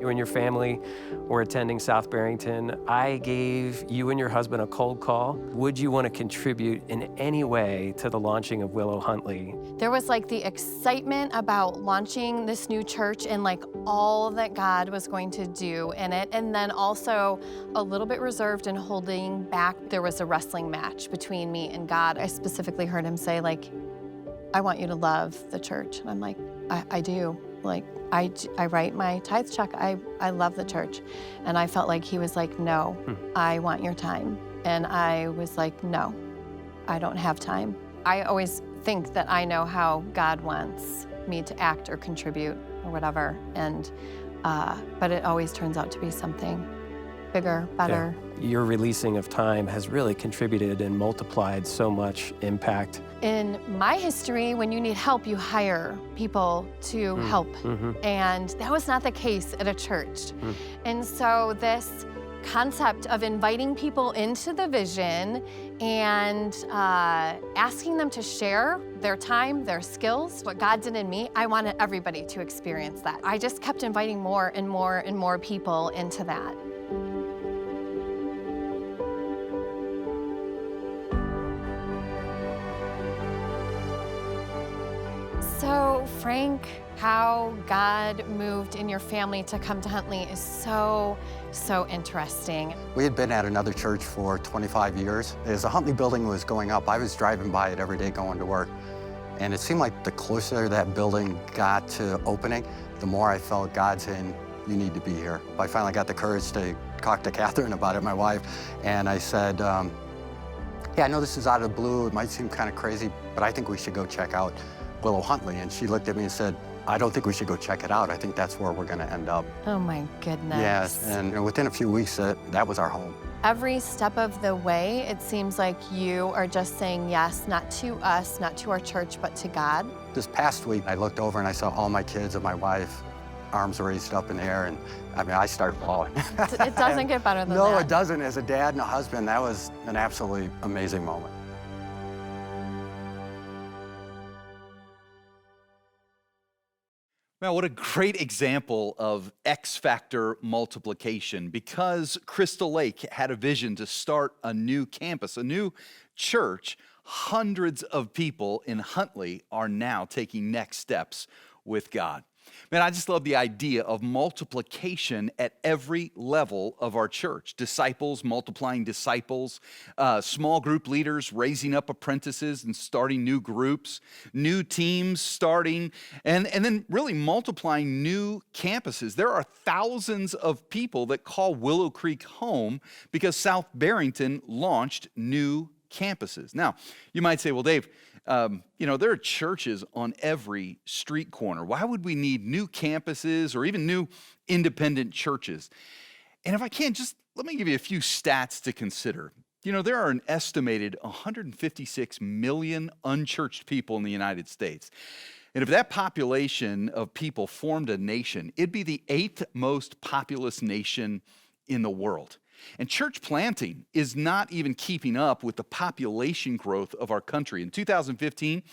and your family were attending South Barrington, I gave you and your husband a cold call. Would you want to contribute in any way to the launching of Willow Huntley? There was like the excitement about launching this new church and like all that God was going to do in it. And then also a little bit reserved and holding back. There was a wrestling match between me and God. I specifically heard him say like, I want you to love the church. And I'm like, I do. Like, I write my tithe check. I love the church. And I felt like he was like, no, I want your time. And I was like, no, I don't have time. I always think that I know how God wants me to act or contribute or whatever. And, but it always turns out to be something bigger, better. Yeah. Your releasing of time has really contributed and multiplied so much impact. In my history, when you need help, you hire people to help. And that was not the case at a church. And so this concept of inviting people into the vision and asking them to share their time, their skills, what God did in me, I wanted everybody to experience that. I just kept inviting more and more and more people into that. So, Frank, how God moved in your family to come to Huntley is so interesting. We had been at another church for 25 years. As the Huntley building was going up, I was driving by it every day going to work. And it seemed like the closer that building got to opening, the more I felt God saying, you need to be here. I finally got the courage to talk to Catherine about it, my wife, and I said, yeah, I know this is out of the blue, it might seem kind of crazy, but I think we should go check out Willow Huntley. And she looked at me and said, I don't think we should go check it out. I think that's where we're going to end up. Oh my goodness. Yes, and within a few weeks, that was our home. Every step of the way, it seems like you are just saying yes, not to us, not to our church, but to God. This past week, I looked over and I saw all my kids and my wife, arms raised up in the air, and I mean, I started bawling. It doesn't get better than that. No, it doesn't. As a dad and a husband, that was an absolutely amazing moment. Well, what a great example of X factor multiplication. Because Crystal Lake had a vision to start a new campus, a new church, hundreds of people in Huntley are now taking next steps with God. Man, I just love the idea of multiplication at every level of our church. Disciples multiplying disciples, small group leaders raising up apprentices and starting new groups, new teams starting, and then really multiplying new campuses. There are thousands of people that call Willow Creek home because South Barrington launched new campuses. Now, you might say, well, Dave, there are churches on every street corner. Why would we need new campuses or even new independent churches? And if I can, just let me give you a few stats to consider. There are an estimated 156 million unchurched people in the United States. And if that population of people formed a nation, it'd be the 8th most populous nation in the world. And church planting is not even keeping up with the population growth of our country. In 2015,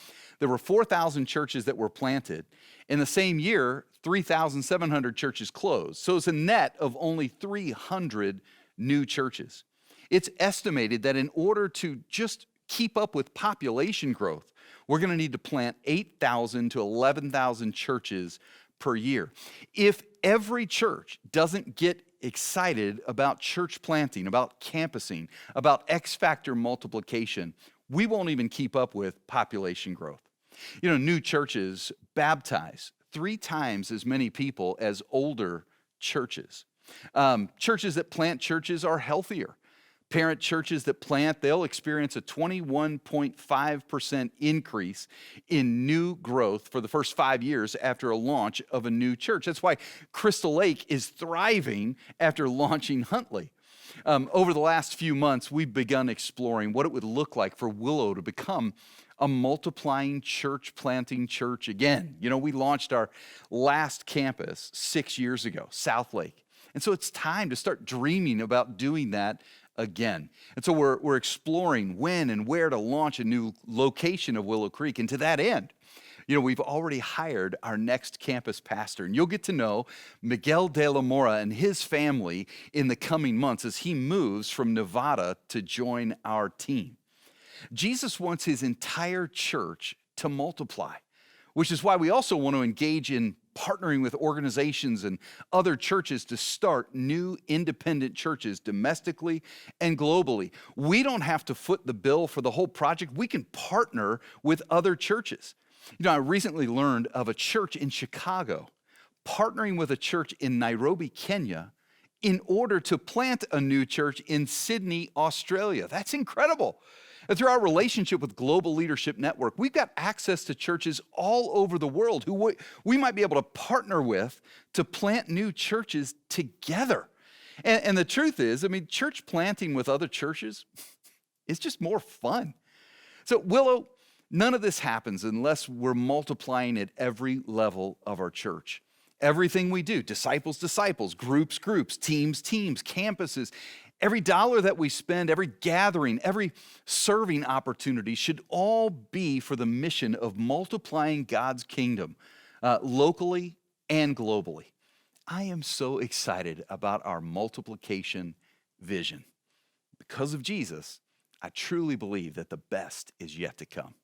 there were 4,000 churches that were planted. In the same year, 3,700 churches closed. So it's a net of only 300 new churches. It's estimated that in order to just keep up with population growth, we're going to need to plant 8,000 to 11,000 churches per year. If every church doesn't get excited about church planting, about campusing, about X-factor multiplication, we won't even keep up with population growth. New churches baptize 3 times as many people as older churches. Churches that plant churches are healthier. Parent churches that plant, they'll experience a 21.5% increase in new growth for the first 5 years after a launch of a new church. That's why Crystal Lake is thriving after launching Huntley. Over the last few months, we've begun exploring what it would look like for Willow to become a multiplying church planting church again. We launched our last campus 6 years ago, South Lake. And so it's time to start dreaming about doing that again. And so we're exploring when and where to launch a new location of Willow Creek. And to that end, We've already hired our next campus pastor, and you'll get to know Miguel de la Mora and his family in the coming months as he moves from Nevada to join our team. Jesus wants his entire church to multiply, which is why we also want to engage in partnering with organizations and other churches to start new independent churches domestically and globally. We don't have to foot the bill for the whole project. We can partner with other churches. I recently learned of a church in Chicago partnering with a church in Nairobi, Kenya, in order to plant a new church in Sydney, Australia. That's incredible. And through our relationship with Global Leadership Network, we've got access to churches all over the world who we might be able to partner with to plant new churches together. And the truth is, church planting with other churches is just more fun. So Willow, none of this happens unless we're multiplying at every level of our church. Everything we do, disciples, groups, teams, campuses, every dollar that we spend, every gathering, every serving opportunity should all be for the mission of multiplying God's kingdom locally and globally. I am so excited about our multiplication vision. Because of Jesus, I truly believe that the best is yet to come.